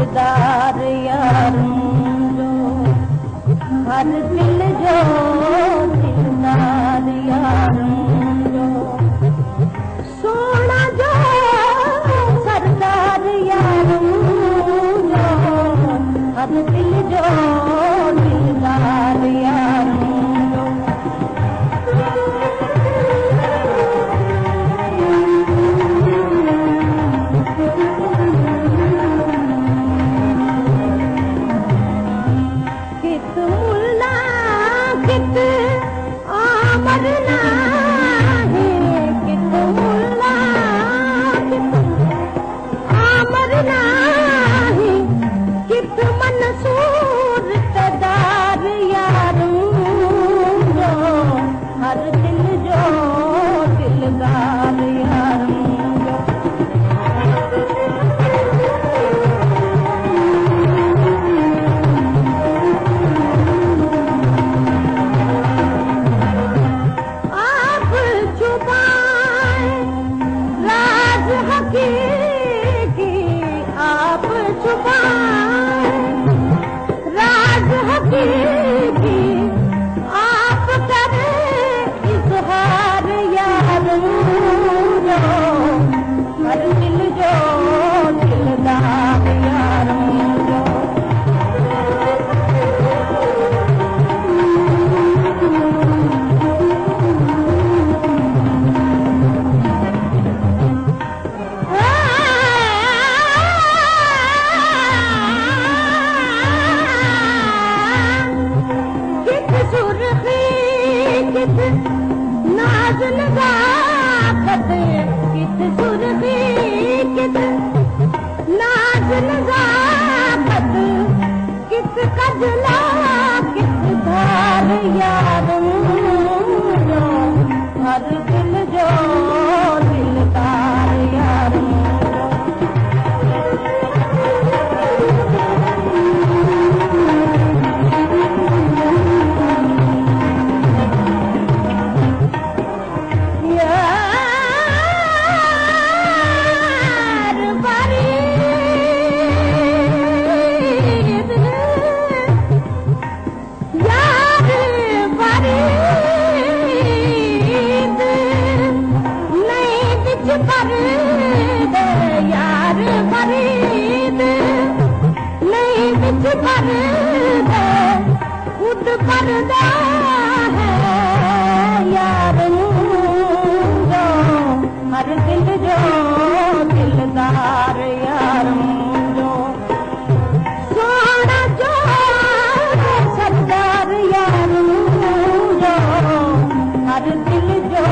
दिलदार यारूं जो हर दिल जो दिलदार यारूं जो सोना जो सरदार यारूं जो हर दिल जो दिलदार यारूं जो कित मुल्ला कित आमर नाही कित मुल्ला कित आमर नाही कित मंसूर तदार यारूं जो हर दिल जो दिलदार यारूं जो आप छुपाए राज हकीकी आप छुपाए राज हकीकी आप करे इजहार यारूं जो हर दिल जो दिलदार यारूं जो कित सुर्खी कित नाज नज़ाकत कित सुर्खी कित नाज नज़ाकत कित कजला कित धार यारूं जो हर दिल जो दिलदार यारूं जो यार फरीद यार फरीद नहीं बिच फरीद यार फरीद नहीं बिच फरीद खुद पर्दा है यारूं जो हर दिल जो दिलदार यारूं जो सोना जो सरदार यारूं जो हर दिल जो